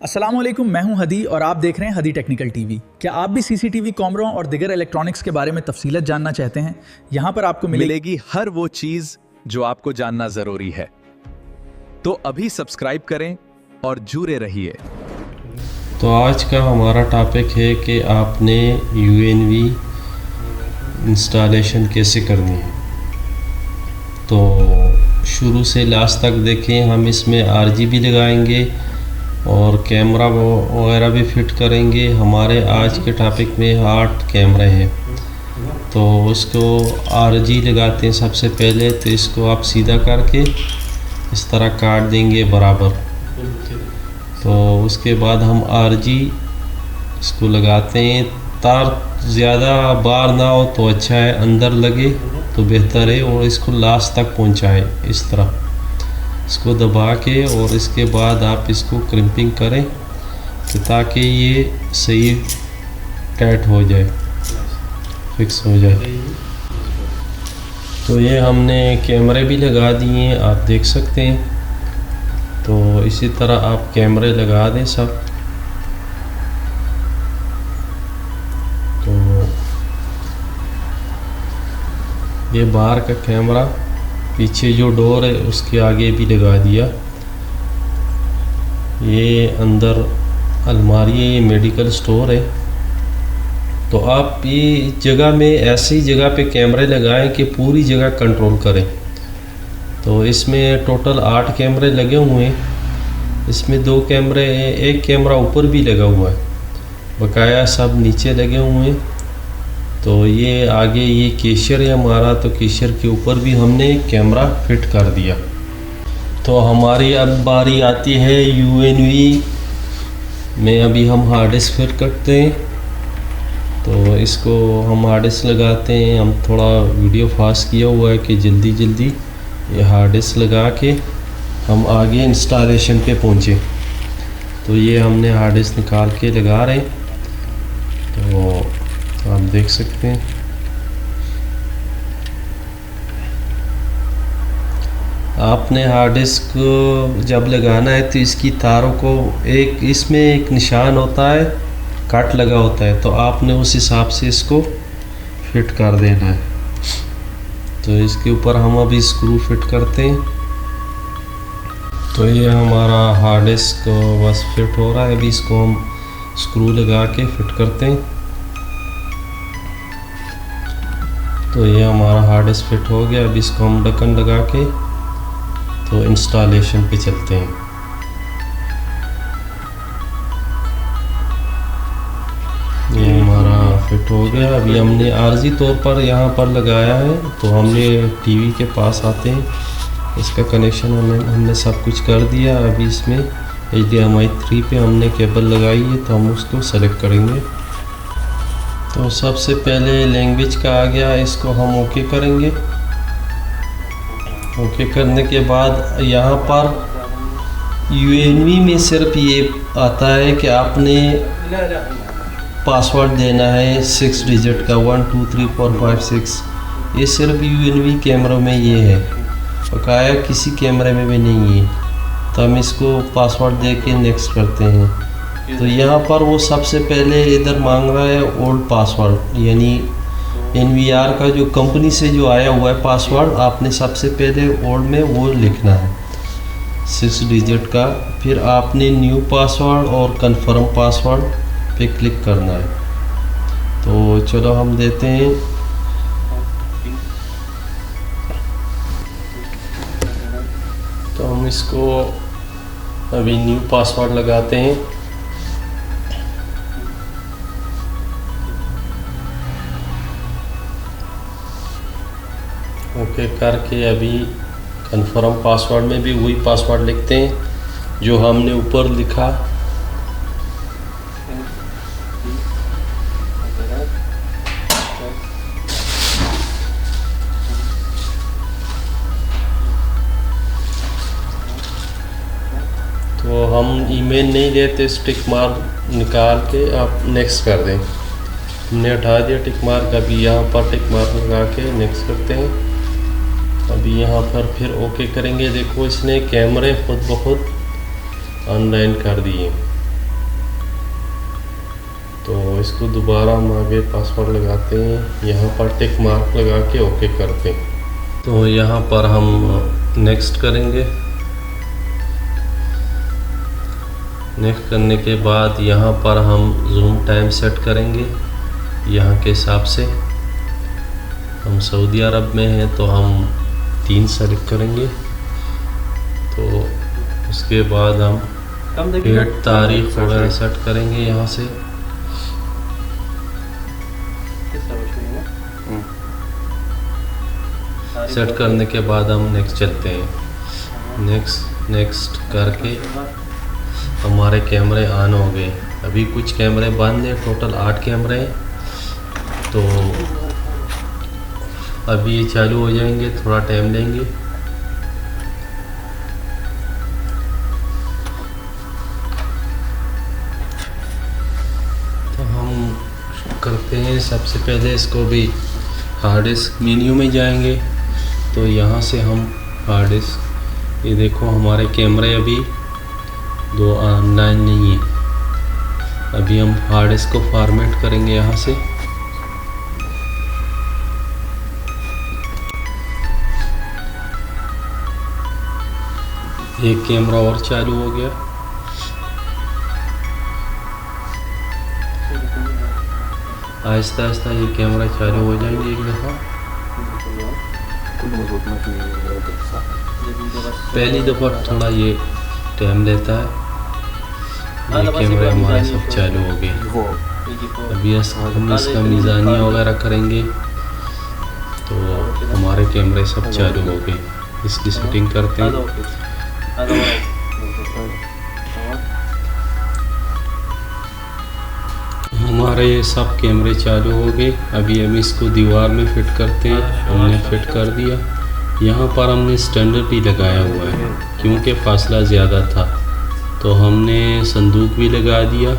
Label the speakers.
Speaker 1: अस्सलामुअलैकुम, मैं हूं हदी और आप देख रहे हैं हदी टेक्निकल टीवी। क्या आप भी सीसीटीवी कैमरों और दिगर इलेक्ट्रॉनिक्स के बारे में तफसीलत जानना चाहते हैं? यहाँ पर आपको
Speaker 2: मिलेगी हर वो चीज जो आपको जानना जरूरी है। तो अभी सब्सक्राइब करें और जुड़े रहिए।
Speaker 3: तो आज का हमारा टॉपिक है कि आपने यूएनवी इंस्टॉलेशन कैसे करनी है। तो शुरू से लास्ट तक देखें। हम इसमें आरजीबी लगाएंगे और कैमरा वगैरह भी फिट करेंगे। हमारे आज के टॉपिक में 8 कैमरे हैं, तो उसको आरजी लगाते हैं सबसे पहले। तो इसको आप सीधा करके इस तरह काट देंगे बराबर। तो उसके बाद हम आरजी इसको लगाते हैं। तार ज़्यादा बार ना हो तो अच्छा है, अंदर लगे तो बेहतर है। और इसको लास्ट तक पहुंचाएं इस तरह, इसको दबा के। और इसके बाद आप इसको क्रिम्पिंग करें कि ताकि ये सही टाइट हो जाए, फिक्स हो जाए। तो ये हमने कैमरे भी लगा दिए, आप देख सकते हैं। तो इसी तरह आप कैमरे लगा दें सब। तो ये बाहर का कैमरा, पीछे जो डोर है उसके आगे भी लगा दिया। ये अंदर अलमारी है, ये मेडिकल स्टोर है। तो आप ये जगह में ऐसी जगह पे कैमरे लगाएं कि पूरी जगह कंट्रोल करें। तो इसमें टोटल 8 कैमरे लगे हुए हैं। इसमें 2 कैमरे हैं, एक कैमरा ऊपर भी लगा हुआ है, बकाया सब नीचे लगे हुए हैं। तो ये आगे ये केशियर है हमारा, तो केशियर के ऊपर भी हमने कैमरा फिट कर दिया। तो हमारी अब बारी आती है यूएनवी में। अभी हम हार्ड डिस्क फिट करते हैं। तो इसको हम हार्ड डिस्क लगाते हैं। हम थोड़ा वीडियो फास्ट किया हुआ है कि जल्दी जल्दी ये हार्ड डिस्क लगा के हम आगे इंस्टॉलेशन पे पहुँचे। तो ये हमने हार्ड डिस्क निकाल के लगा रहे हैं। तो आप देख सकते हैं। आपने हार्ड डिस्क जब लगाना है तो इसकी तारों को इसमें एक निशान होता है, कट लगा होता है। तो आपने उस हिसाब से इसको फिट कर देना है। तो इसके ऊपर हम अभी स्क्रू फिट करते हैं। तो ये हमारा हार्ड डिस्क बस फिट हो रहा है। अभी इसको हम स्क्रू लगा के फिट करते हैं। तो ये हमारा हार्ड डिस्क फिट हो गया। अभी इसको हम ढक्कन लगा के तो इंस्टॉलेशन पे चलते हैं। ये हमारा फिट हो गया। अभी हमने आर्जी तौर पर यहाँ पर लगाया है। तो हमने टीवी के पास आते हैं, इसका कनेक्शन हमने सब कुछ कर दिया। अभी इसमें HDMI 3 पे हमने केबल लगाई है, तो हम उसको सेलेक्ट करेंगे। तो सबसे पहले लैंग्वेज का आ गया, इसको हम ओके करेंगे। ओके करने के बाद यहाँ पर यूएनवी में सिर्फ ये आता है कि आपने पासवर्ड देना है 6 डिजिट का, 1 2 3 4 5 6। ये सिर्फ यूएनवी कैमरों में ये है, बकाया किसी कैमरे में भी नहीं है। तो हम इसको पासवर्ड दे के नेक्स्ट करते हैं। तो यहाँ पर वो सबसे पहले इधर मांग रहा है ओल्ड पासवर्ड, यानी NVR का जो कंपनी से जो आया हुआ है पासवर्ड, आपने सबसे पहले ओल्ड में वो लिखना है 6 डिजिट का। फिर आपने न्यू पासवर्ड और कंफर्म पासवर्ड पे क्लिक करना है। तो चलो हम देते हैं। तो हम इसको अभी न्यू पासवर्ड लगाते हैं। ओके करके अभी कंफर्म पासवर्ड में भी वही पासवर्ड लिखते हैं जो हमने ऊपर लिखा। तो हम ईमेल नहीं लेते, टिक मार्क निकाल के आप नेक्स्ट कर दें। हमने हटा दिया टिक मार्क। अभी यहाँ पर टिक मार्क लगा के नेक्स्ट करते हैं। अभी यहाँ पर फिर ओके करेंगे। देखो इसने कैमरे खुद ब खुद ऑनलाइन कर दिए। तो इसको दोबारा हम आगे पासवर्ड लगाते हैं, यहाँ पर टिक मार्क लगा के ओके करते हैं। तो यहाँ पर हम नेक्स्ट करेंगे। नेक्स्ट करने के बाद यहाँ पर हम जूम टाइम सेट करेंगे यहाँ के हिसाब से। हम सऊदी अरब में हैं तो हम 3 सेलेक्ट करेंगे। तो उसके बाद हम डेट तारीख वगैरह सेट करेंगे यहाँ से। सेट करने के बाद हम नेक्स्ट चलते हैं। नेक्स्ट करके हमारे कैमरे ऑन हो गए। अभी कुछ कैमरे बंद हैं, टोटल 8 कैमरे हैं। तो अभी ये चालू हो जाएंगे, थोड़ा टाइम लेंगे। तो हम करते हैं, सबसे पहले इसको भी हार्ड डिस्क मेन्यू में जाएंगे। तो यहाँ से हम हार्ड डिस्क, ये देखो हमारे कैमरे अभी 2 ऑनलाइन नहीं है। अभी हम हार्ड डिस्क को फॉर्मेट करेंगे यहाँ से। एक कैमरा और चालू हो गया। आहिस्ता आहिस्ता ये कैमरा चालू हो जाएंगे एक दफ़ा। पहली दफ़ा थोड़ा ये टाइम लेता है। ये कैमरे हमारे सब चालू हो गए। अभी हम इसका मीज़ानिया वगैरह करेंगे तो हमारे कैमरे सब चालू हो गए। इसकी सेटिंग करते हैं। हमारे सब कैमरे चालू हो गए। अभी हम इसको दीवार में फिट करते हैं। हमने फिट कर दिया। यहाँ पर हमने स्टैंडर्ड भी लगाया हुआ है क्योंकि फासला ज़्यादा था, तो हमने संदूक भी लगा दिया।